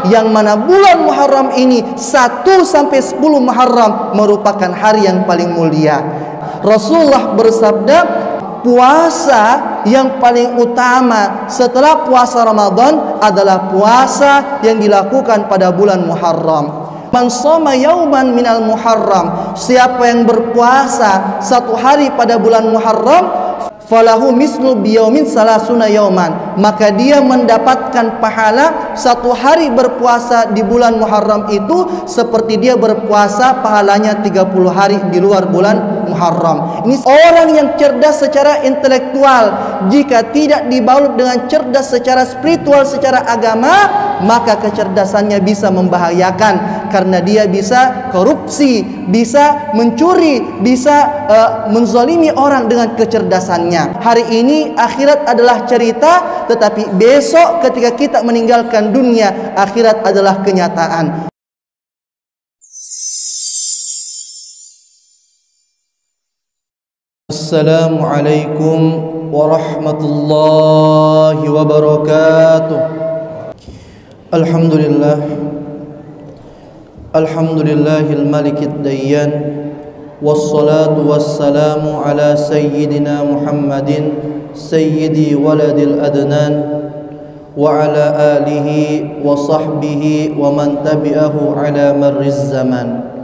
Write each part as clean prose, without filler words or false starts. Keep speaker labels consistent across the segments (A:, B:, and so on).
A: yang mana bulan Muharram ini 1 sampai 10 Muharram merupakan hari yang paling mulia. Rasulullah bersabda, puasa yang paling utama setelah puasa Ramadan adalah puasa yang dilakukan pada bulan Muharram. Man shoma yauman minal Muharram, siapa yang berpuasa 1 hari pada bulan Muharram, falahu mislu biyaumin salasuna yauman, maka dia mendapatkan pahala 1 hari berpuasa di bulan Muharram itu seperti dia berpuasa pahalanya 30 hari di luar bulan Muharram. Ini orang yang cerdas secara intelektual. Jika tidak dibalut dengan cerdas secara spiritual, secara agama, maka kecerdasannya bisa membahayakan, karena dia bisa korupsi, bisa mencuri, bisa menzalimi orang dengan kecerdasannya. Hari ini akhirat adalah cerita, tetapi besok ketika kita meninggalkan dunia, akhirat adalah kenyataan. Assalamualaikum warahmatullahi wabarakatuh. Alhamdulillah, alhamdulillahil malikid dayyan, wassalatu wassalamu ala sayyidina Muhammadin sayyidi waladil adnan wa ala alihi wa sahbihi wa man tabi'ahu ala marriz zaman.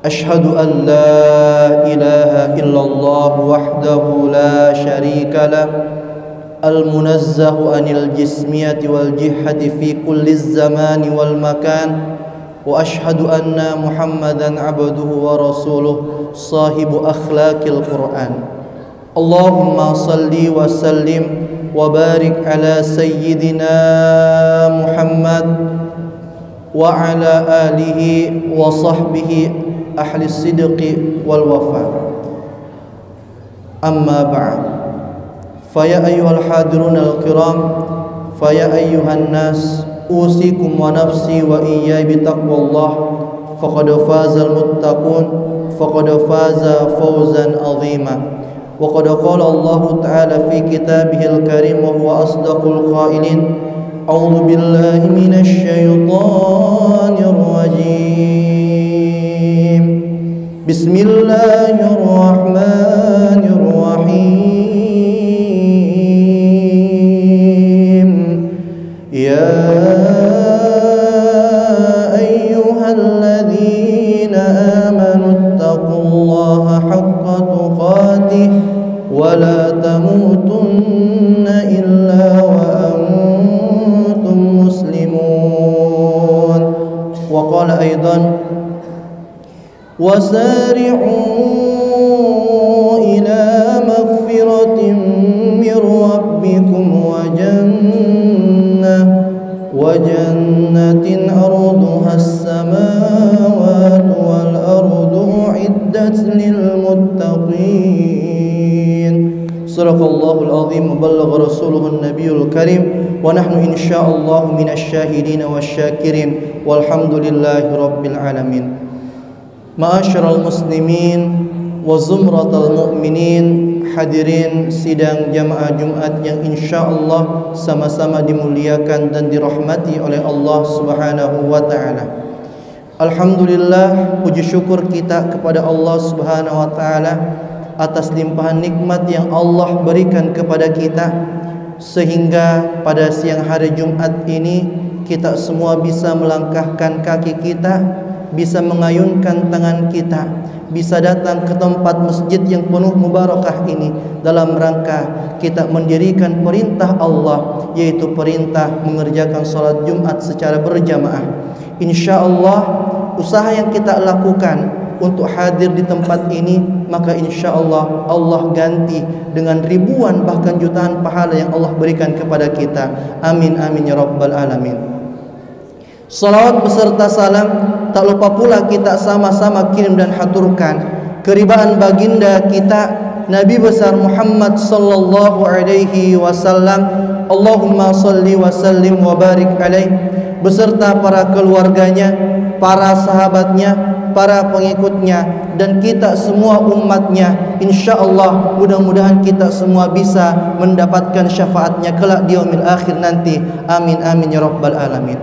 A: Ashhadu an la ilaha illallah wahdahu la syarika lah, al-munazzahu anil jismiyati wal jihati fi kulli zamani wal makan, wa ashhadu anna Muhammadan abduhu wa rasuluh sahibu akhlaqil Qur'an. Allahumma salli wa sallim wa barik ala sayyidina Muhammad wa ala alihi wa sahbihi ahli sidqi wal wafa. Amma ba'd, faya ayyuhal hadirun al-kiram, faya ayyuhan nas, usikum wa nafsi wa iyyai bitaqwallah, faqad fazal muttaqun, faqad faza fawzan azima. Wa qad qala Allah ta'ala fi kitabihil karim wa huwa asdaqul qailin, a'udzu billahi minasy syaithanir rajim. Bismillahirrahmanirrahim. Ya ayyuhalladzina amanu taqullaha haqqa tuqatih wa la tamutunna illa wa antum muslimun. Wa qala aidan, wasari'u ila maghfiratin min rabbikum wa jannatin arduha as-samawati wal ardu u'iddat lil muttaqin. Sadaqallahul azim wa ballagha rasuluhun nabiyul karim, wa nahnu insyaallah minasy syahidin wasyakirin walhamdulillahi rabbil alamin. Ma'asyiral muslimin wa zumratal mu'minin, hadirin sidang jamaah Jumat yang insyaallah sama-sama dimuliakan dan dirahmati oleh Allah Subhanahu wa taala. Alhamdulillah, puji syukur kita kepada Allah Subhanahu wa taala atas limpahan nikmat yang Allah berikan kepada kita, sehingga pada siang hari Jumat ini kita semua bisa melangkahkan kaki kita, bisa mengayunkan tangan kita, bisa datang ke tempat masjid yang penuh mubarakah ini dalam rangka kita mendirikan perintah Allah, yaitu perintah mengerjakan salat Jumat secara berjamaah. Insyaallah usaha yang kita lakukan untuk hadir di tempat ini, maka insyaallah Allah ganti dengan ribuan bahkan jutaan pahala yang Allah berikan kepada kita. Amin amin ya rabbal alamin. Salawat beserta salam tak lupa pula kita sama-sama kirim dan haturkan keribaan baginda kita Nabi besar Muhammad sallallahu alaihi wasallam. Allahumma salli wa sallim wa barik alaih, beserta para keluarganya, para sahabatnya, para pengikutnya, dan kita semua umatnya. InsyaAllah mudah-mudahan kita semua bisa mendapatkan syafaatnya kelak di yaumil akhir nanti. Amin amin ya rabbal alamin.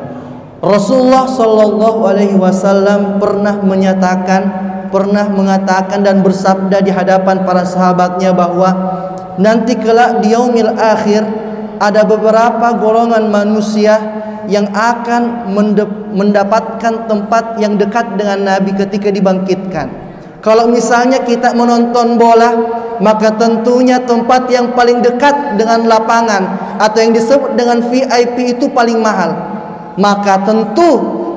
A: Rasulullah Shallallahu Alaihi Wasallam pernah mengatakan dan bersabda di hadapan para sahabatnya bahwa nanti kelak di yaumil akhir ada beberapa golongan manusia yang akan mendapatkan tempat yang dekat dengan Nabi ketika dibangkitkan. Kalau misalnya kita menonton bola, maka tentunya tempat yang paling dekat dengan lapangan atau yang disebut dengan VIP itu paling mahal. Maka tentu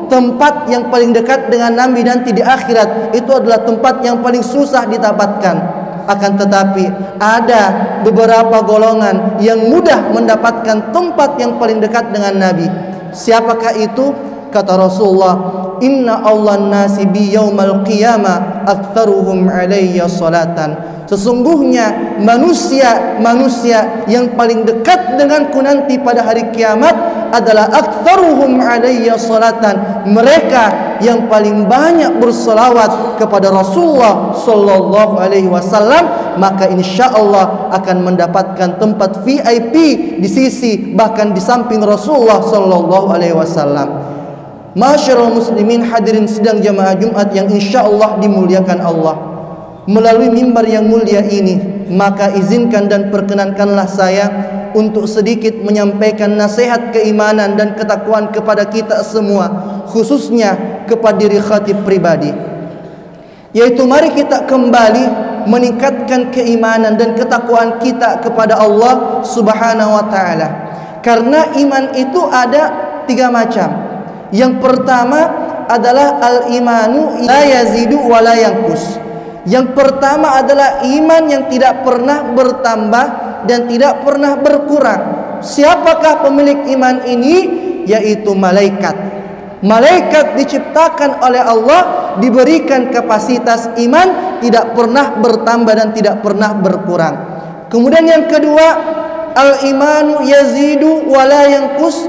A: tempat yang paling dekat dengan Nabi nanti di akhirat itu adalah tempat yang paling susah didapatkan. Akan tetapi ada beberapa golongan yang mudah mendapatkan tempat yang paling dekat dengan Nabi. Siapakah itu? Kata Rasulullah, inna Allah nasi bi yaumal qiyamah aktsaruhum alayya salatan. Sesungguhnya manusia yang paling dekat denganku nanti pada hari kiamat adalah aktsaruhum alayya salatan, mereka yang paling banyak berselawat kepada Rasulullah sallallahu alaihi wasallam, maka insyaallah akan mendapatkan tempat VIP di sisi bahkan di samping Rasulullah sallallahu alaihi wasallam. Masyarul muslimin, hadirin sidang jamaah Jumat yang insyaallah dimuliakan Allah. Melalui mimbar yang mulia ini, maka izinkan dan perkenankanlah saya untuk sedikit menyampaikan nasihat keimanan dan ketakwaan kepada kita semua, khususnya kepada diri khatib pribadi. Yaitu mari kita kembali meningkatkan keimanan dan ketakwaan kita kepada Allah Subhanahu wa taala. Karena iman itu ada 3 macam. Yang pertama adalah al-imanu la yazidu wa la yanqus. Yang pertama adalah iman yang tidak pernah bertambah dan tidak pernah berkurang. Siapakah pemilik iman ini? Yaitu malaikat. Malaikat diciptakan oleh Allah, diberikan kapasitas iman, tidak pernah bertambah dan tidak pernah berkurang. Kemudian yang kedua, al-imanu yazidu wa la yanqus.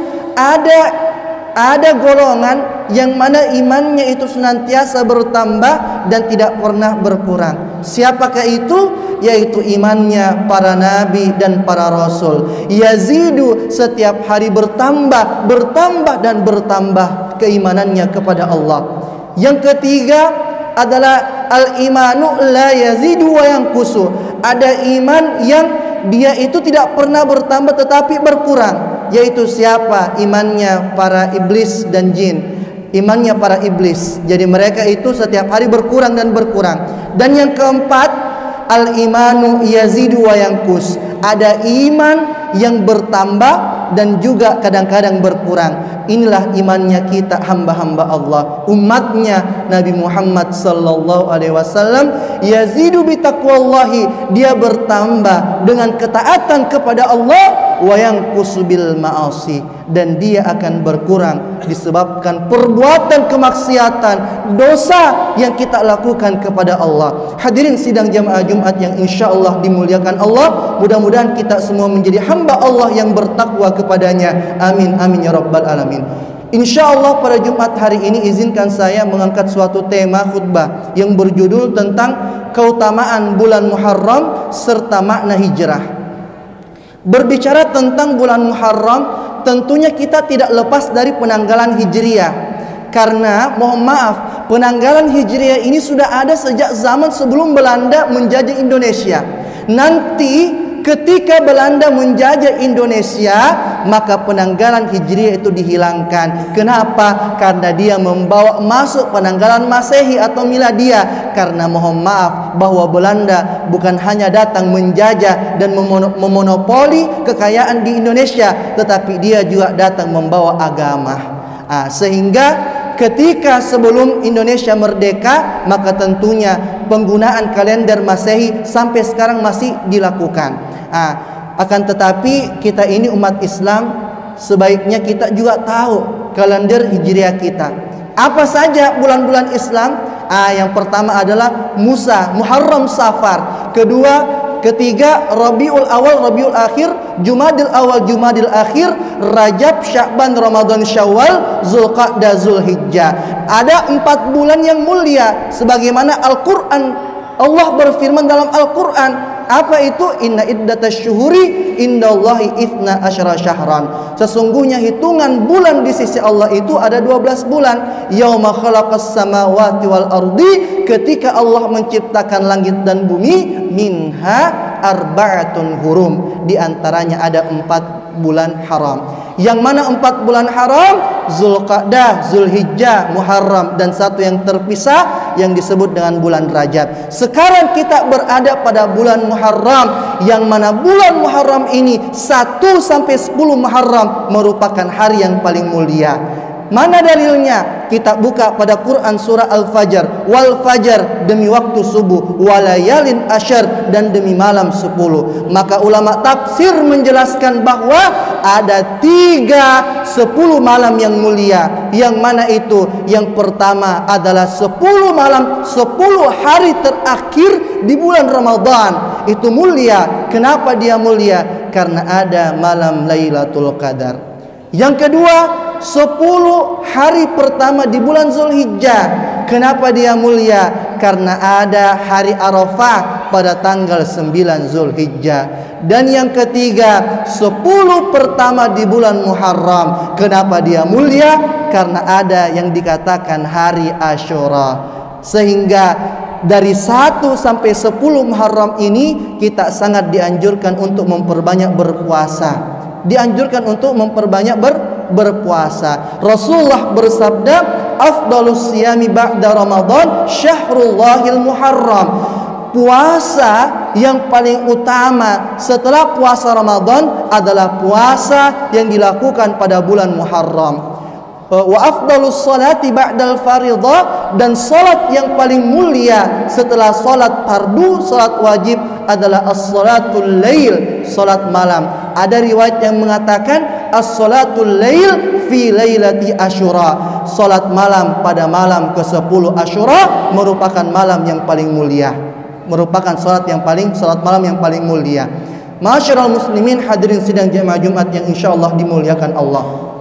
A: Ada golongan yang mana imannya itu senantiasa bertambah dan tidak pernah berkurang. Siapakah itu? Yaitu imannya para nabi dan para rasul. Yazidu, setiap hari bertambah dan bertambah keimanannya kepada Allah. Yang ketiga adalah al-imanu la yazidu wa yanqusu. Ada iman yang dia itu tidak pernah bertambah tetapi berkurang. Yaitu siapa? Imannya para iblis dan jin. Imannya para iblis. Jadi mereka itu setiap hari berkurang dan berkurang. Dan yang keempat, al-imanu yazidu wa yanqus. Ada iman yang bertambah dan juga kadang-kadang berkurang. Inilah imannya kita hamba-hamba Allah, umatnya Nabi Muhammad sallallahu alaihi wasallam. Yazidu bi taqwallahi, dia bertambah dengan ketaatan kepada Allah, wa yanqusu bil ma'asi, dan dia akan berkurang disebabkan perbuatan kemaksiatan, dosa yang kita lakukan kepada Allah. Hadirin sidang jamaah Jumat yang insyaallah dimuliakan Allah, mudah-mudahan kita semua menjadi hamba Allah yang bertakwa kepadanya. Amin amin ya rabbal alamin. Insyaallah pada Jumat hari ini izinkan saya mengangkat suatu tema khutbah yang berjudul tentang keutamaan bulan Muharram serta makna hijrah. Berbicara tentang bulan Muharram, tentunya kita tidak lepas dari penanggalan Hijriah. Karena mohon maaf, penanggalan Hijriah ini sudah ada sejak zaman sebelum Belanda menjajah Indonesia. Nanti ketika Belanda menjajah Indonesia, maka penanggalan Hijriah itu dihilangkan. Kenapa? Karena dia membawa masuk penanggalan Masehi atau Miladiah. Karena mohon maaf, bahwa Belanda bukan hanya datang menjajah dan memonopoli kekayaan di Indonesia, tetapi dia juga datang membawa agama. Sehingga ketika sebelum Indonesia merdeka, maka tentunya penggunaan kalender Masehi sampai sekarang masih dilakukan. Akan tetapi kita ini umat Islam, sebaiknya kita juga tahu kalender Hijriah kita. Apa saja bulan-bulan Islam? Yang pertama adalah Muharram, Safar. Ketiga Rabiul Awal, Rabiul Akhir, Jumadil Awal, Jumadil Akhir, Rajab, Sya'ban, Ramadan, Syawal, Zulqa'dah, Zulhijjah. Ada 4 bulan yang mulia sebagaimana Al-Qur'an. Allah berfirman dalam Al-Qur'an, Apa itu? Inna iddatasy syuhuri indallahi itsna asyara syahran. Sesungguhnya hitungan bulan di sisi Allah itu ada 12 bulan. Yauma khalaqas samawati wal ardi, ketika Allah menciptakan langit dan bumi, minha arba'atun hurum, di antaranya ada 4 bulan haram. Yang mana 4 bulan haram? Zulqa'dah, Zulhijjah, Muharram, dan satu yang terpisah yang disebut dengan bulan Rajab. Sekarang kita berada pada bulan Muharram, yang mana bulan Muharram ini 1 sampai 10 Muharram merupakan hari yang paling mulia. Mana dalilnya? Kita buka pada Quran surah Al-Fajr. Wal fajar, demi waktu subuh. Walayalin asyar, dan demi malam 10. Maka ulama tafsir menjelaskan bahwa ada 10 malam yang mulia. Yang mana itu? Yang pertama adalah 10 malam, 10 hari terakhir di bulan Ramadan. Itu mulia. Kenapa dia mulia? Karena ada malam Lailatul Qadar. Yang kedua, 10 hari pertama di bulan Zulhijjah. Kenapa dia mulia? Karena ada hari Arafah pada tanggal 9 Zulhijjah. Dan yang ketiga, 10 pertama di bulan Muharram. Kenapa dia mulia? Karena ada yang dikatakan hari Asyura. Sehingga dari 1 sampai 10 Muharram ini kita sangat dianjurkan untuk memperbanyak berpuasa. Dianjurkan untuk memperbanyak berpuasa. Rasulullah bersabda, afdalus siyami ba'da Ramadan syahrullahil Muharram. Puasa yang paling utama setelah puasa Ramadan adalah puasa yang dilakukan pada bulan Muharram. Wa afdalus salati ba'dal fariḍah, dan salat yang paling mulia setelah salat fardu, salat wajib adalah as-salatul lail, salat malam. Ada riwayat yang mengatakan as-salatul lail fi lailati Asyura, salat malam pada malam ke-10 Asyura merupakan malam yang paling mulia. Merupakan salat malam yang paling mulia. Ma'asyiral muslimin, hadirin sidang jemaah Jumat yang insyaallah dimuliakan Allah.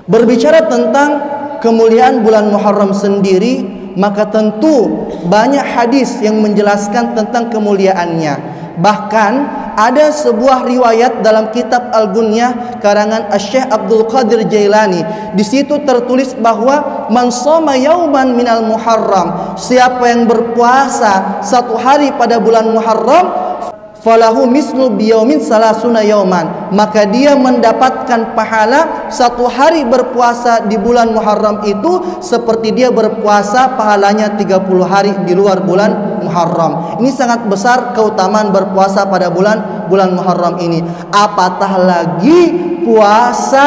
A: Berbicara tentang kemuliaan bulan Muharram sendiri, maka tentu banyak hadis yang menjelaskan tentang kemuliaannya. Bahkan ada sebuah riwayat dalam kitab Al-Gunyah karangan Asy-Syaikh Abdul Qadir Jailani. Di situ tertulis bahwa man shoma yauman minal Muharram, siapa yang berpuasa 1 hari pada bulan Muharram, falahu mislu biyaumin salasuna yauman, maka dia mendapatkan pahala 1 hari berpuasa di bulan Muharram itu seperti dia berpuasa pahalanya 30 hari di luar bulan Muharram. Ini sangat besar keutamaan berpuasa pada bulan Muharram ini. Apatah lagi puasa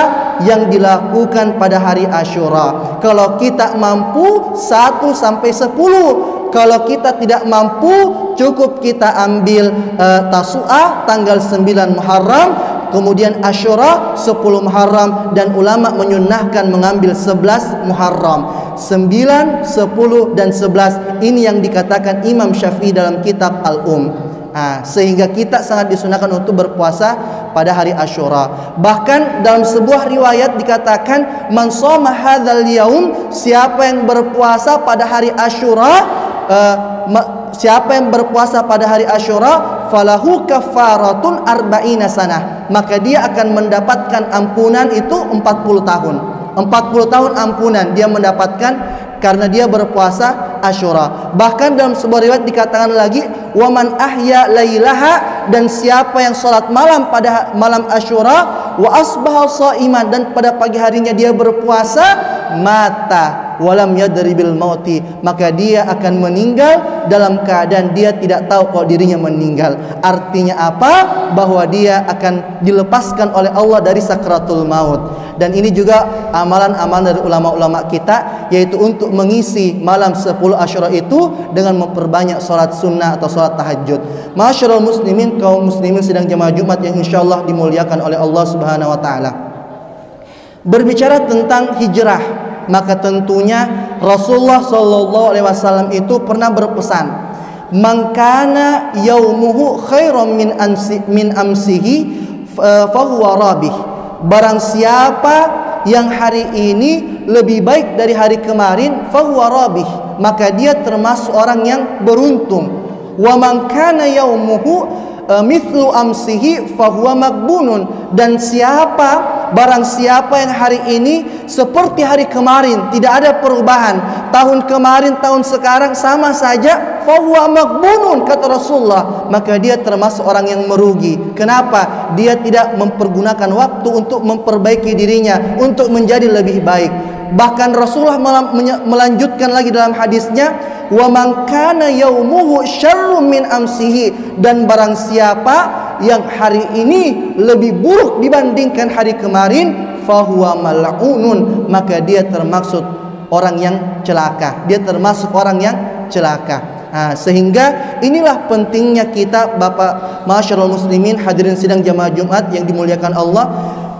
A: yang dilakukan pada hari Asyura. Kalau kita mampu 1 sampai 10. Kalau kita tidak mampu, cukup kita ambil Tasu'ah tanggal 9 Muharram, kemudian Asyura 10 Muharram, dan ulama menyunnahkan mengambil 11 Muharram. 9, 10 dan 11 ini yang dikatakan Imam Syafi'i dalam kitab Al-Um. Sehingga kita sangat disunahkan untuk berpuasa pada hari Asyura. Bahkan dalam sebuah riwayat dikatakan man shoma hadzal yaum, siapa yang berpuasa pada hari Asyura, siapa yang berpuasa pada hari Asyura, falahu kafaratun arba'ina sanah, maka dia akan mendapatkan ampunan itu 40 tahun. 40 tahun ampunan dia mendapatkan karena dia berpuasa Asyura. Bahkan dalam sebuah riwayat dikatakan lagi, waman ahya lailaha, dan siapa yang salat malam pada malam Asyura, wa asbaha shaiman, dan pada pagi harinya dia berpuasa, mata walam yadri bil mauti, maka dia akan meninggal dalam keadaan dia tidak tahu kalau dirinya meninggal. Artinya apa? Bahwa dia akan dilepaskan oleh Allah dari sakratul maut. Dan ini juga amalan-amalan dari ulama-ulama kita, yaitu untuk mengisi malam 10 Asyura itu dengan memperbanyak salat sunnah atau salat tahajud. Masyarul muslimin, kaum muslimin sedang jemaah Jumat yang insyaallah dimuliakan oleh Allah Subhanahu wa taala. Berbicara tentang hijrah, maka tentunya Rasulullah sallallahu alaihi wasallam itu pernah berpesan, "Man kana yaumuhu khairan min amsihi fahuwa rabih." Barang siapa yang hari ini lebih baik dari hari kemarin, fahuwa rabih, maka dia termasuk orang yang beruntung. Wa man kana yaumuhu mithlu amsihi fahuwa maghbunun. Dan barang siapa yang hari ini seperti hari kemarin, tidak ada perubahan, tahun kemarin tahun sekarang sama saja, fahuwa maghbunun kata Rasulullah, maka dia termasuk orang yang merugi. Kenapa? Dia tidak mempergunakan waktu untuk memperbaiki dirinya, untuk menjadi lebih baik. Bahkan Rasulullah melanjutkan lagi dalam hadisnya, wa man kana yaumuhu syarrun min amsihi, dan barang siapa yang hari ini lebih buruk dibandingkan hari kemarin, fahuwa mal'unun, maka dia termasuk orang yang celaka. Dia termasuk orang yang celaka. Sehingga inilah pentingnya kita, Bapak masyarul muslimin, hadirin sidang jamaah Jumat yang dimuliakan Allah.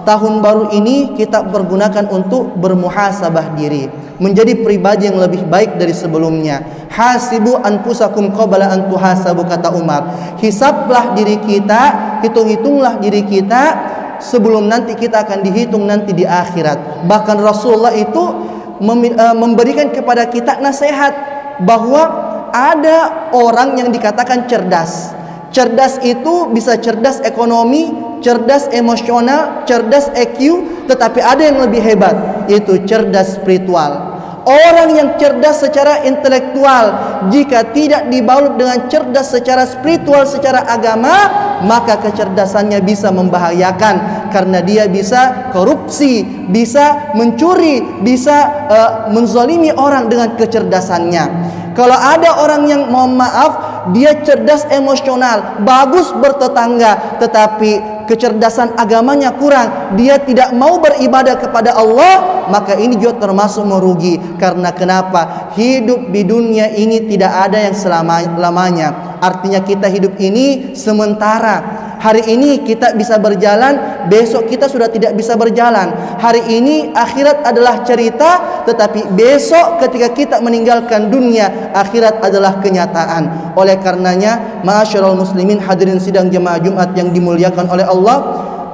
A: Tahun baru ini kita pergunakan untuk bermuhasabah diri, menjadi pribadi yang lebih baik dari sebelumnya. Hasibu anfusakum qabla an tuhasabu, kata Umar. Hisablah diri kita, hitung-hitunglah diri kita sebelum nanti kita akan dihitung nanti di akhirat. Bahkan Rasulullah itu memberikan kepada kita nasihat bahwa ada orang yang dikatakan cerdas. Cerdas itu bisa cerdas ekonomi, cerdas emosional, cerdas EQ, tetapi ada yang lebih hebat, yaitu cerdas spiritual. Orang yang cerdas secara intelektual, jika tidak dibalut dengan cerdas secara spiritual, secara agama, maka kecerdasannya bisa membahayakan, karena dia bisa korupsi, bisa mencuri, bisa menzalimi orang dengan kecerdasannya. Kalau ada orang yang, mohon maaf, dia cerdas emosional, bagus bertetangga, tetapi kecerdasan agamanya kurang, dia tidak mau beribadah kepada Allah, maka ini juga termasuk merugi. Karena kenapa? Hidup di dunia ini tidak ada yang selama-lamanya. Artinya kita hidup ini sementara. Hari ini kita bisa berjalan, besok kita sudah tidak bisa berjalan. Hari ini akhirat adalah cerita, tetapi besok ketika kita meninggalkan dunia, akhirat adalah kenyataan. Oleh karenanya, ma'asyiral muslimin, hadirin sidang jemaah Jumat yang dimuliakan oleh Allah,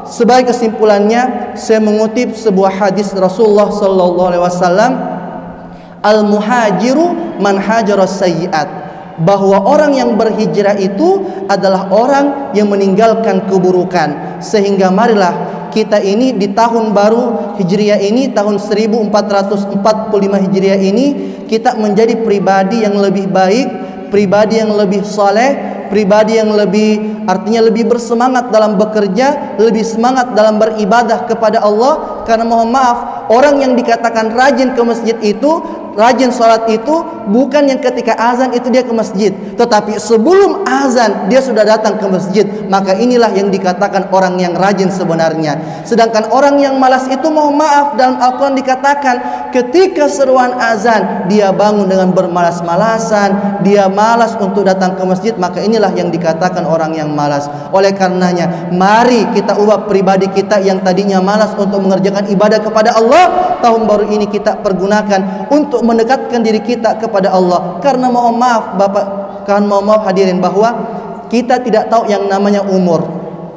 A: sebagai kesimpulannya saya mengutip sebuah hadis Rasulullah sallallahu alaihi wasallam, al-muhajiru man hajara sayyi'at, bahwa orang yang berhijrah itu adalah orang yang meninggalkan keburukan. Sehingga marilah kita ini di tahun baru Hijriah ini, tahun 1445 Hijriah ini, kita menjadi pribadi yang lebih baik, pribadi yang lebih soleh, pribadi yang lebih, artinya lebih bersemangat dalam bekerja, lebih semangat dalam beribadah kepada Allah. Karena mohon maaf, orang yang dikatakan rajin ke masjid itu, rajin sholat itu bukan yang ketika azan itu dia ke masjid, tetapi sebelum azan dia sudah datang ke masjid. Maka inilah yang dikatakan orang yang rajin sebenarnya. Sedangkan orang yang malas itu, mohon maaf, dalam Al-Quran dikatakan ketika seruan azan dia bangun dengan bermalas-malasan, dia malas untuk datang ke masjid. Maka inilah yang dikatakan orang yang malas. Oleh karenanya, mari kita ubah pribadi kita yang tadinya malas untuk mengerjakan ibadah kepada Allah. Tahun baru ini kita pergunakan untuk mendekatkan diri kita kepada Allah. Karena mohon maaf Bapak, kan mohon maaf hadirin, bahwa kita tidak tahu yang namanya umur.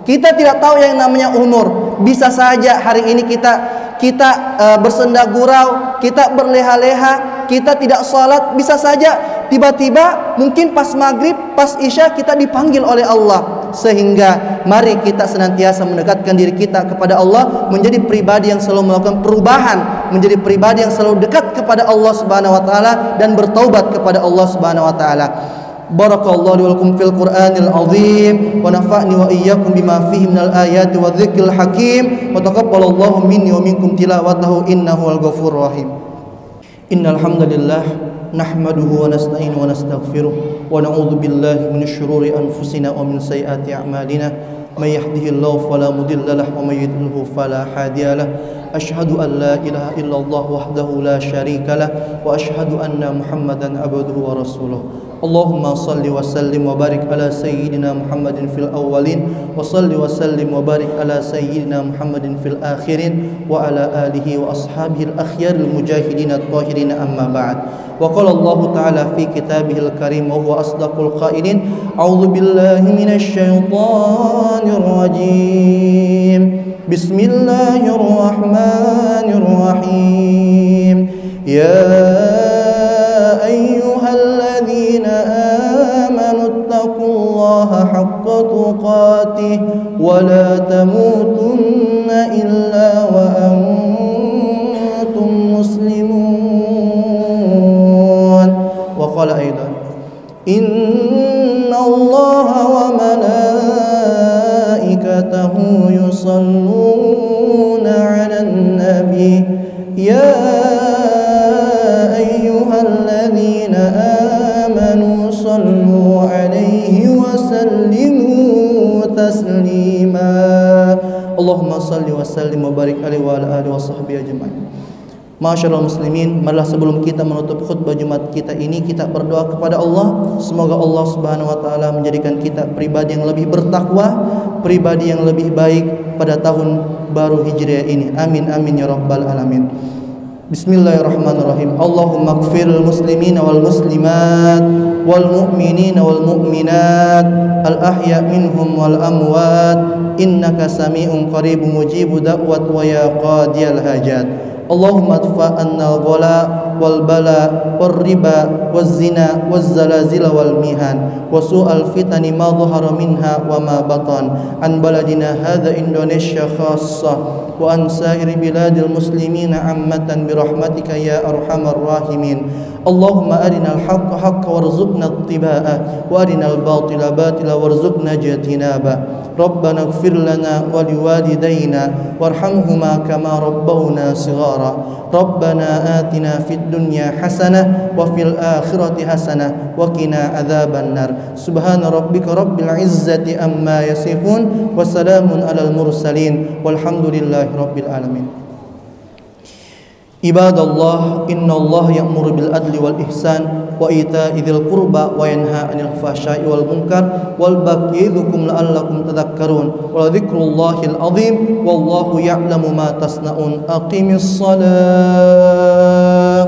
A: Kita tidak tahu yang namanya umur. Bisa saja hari ini kita bersenda gurau, kita berleha-leha, kita tidak sholat. Bisa saja tiba-tiba mungkin pas maghrib, pas isya kita dipanggil oleh Allah. Sehingga mari kita senantiasa mendekatkan diri kita kepada Allah, menjadi pribadi yang selalu melakukan perubahan, menjadi pribadi yang selalu dekat kepada Allah Subhanahu wa taala dan bertaubat kepada Allah Subhanahu wa taala. Barakallahu li wa lakum fil Qur'anil azim wa nafa'ni wa iyyakum bima fihi minal ayati wa dzikril hakim wa taqabbalallahu minni wa minkum tilawatahu innahu al-ghafurur rahim. Innal hamdalillah nahmaduhu wa nasta'inu wa nastaghfiruh wa na'udzu billahi minasy syururi anfusina wa min sayyiati a'malina may yahdihillahu fala mudilla lahu wa may yudlilhu fala hadiya lahu. Asyhadu an la ilaha illallah wahdahu la syarika lah wa asyhadu anna Muhammadan abduhu wa rasuluh. Allahumma salli wa sallim wa barik ala sayyidina Muhammadin fil awwalin wa salli wa sallim wa barik ala sayyidina Muhammadin fil akhirin wa ala alihi wa ashabihi al-akhyaril mujahidin at-tahirin, amma ba'd. Wa qala Allah ta'ala fi kitabihil karim wa huwa asdaqul qailin, a'udzu billahi minasy syaithanir rajim. Bismillahirrahmanirrahim. Ya ayyuhalladzina amanu تقاته ولا تموتن إلا وأنتم مسلمون. وقال أيضا إن الله وملائكته يصلون على النبي يا أيها الذين آمنوا صلوا عليه وسلموا تسليما. اللهم صل وسلم وبارك عليه وعلى آله وصحبه أجمعين. Masyaallah muslimin, marilah sebelum kita menutup khutbah Jumat kita ini, kita berdoa kepada Allah. Semoga Allah Subhanahu wa taala menjadikan kita pribadi yang lebih bertakwa, pribadi yang lebih baik pada tahun baru Hijriah ini. Amin amin ya rabbal alamin. Bismillahirrahmanirrahim. Allahumma ighfiril muslimina wal muslimat wal mu'minina wal mu'minat al ahya minhum wal amwat innaka sami'un qaribun mujibud da'wat wa ya qadiyal hajat. Allahumma adfa' anna al-ghala wal bala wal riba wal zina wal zalazila wal mihan wa su'al fitani ma dhahara minha wa ma batan an baladina hadha Indonesia khassah wa an sa'iri biladil muslimina ammatan birahmatika ya arhamar rahimin. Allahumma arinal haqqa haqqa warzuqna ittiba'ah wa arinal batila batila warzuqna jatinabah. Rabbana ighfir lana wa liwalidayna warhamhuma kama rabbawna shighara. Rabbana atina fid dunya hasanah wa fil akhirati hasanah wa qina adzaban nar. Subhana rabbika rabbil izzati amma yasifun wa salamun alal mursalin walhamdulillahi rabbil alamin. Ibadallah, innallaha ya'muru bil adli wal ihsan wa ita'i dzil qurba wa yanha 'anil fahsya'i wal munkar wal baghi ya'idzukum la'allakum tadhakkarun wa dzikrullahil 'azim wallahu ya'lamu ma tasna'un. Aqimis shalah.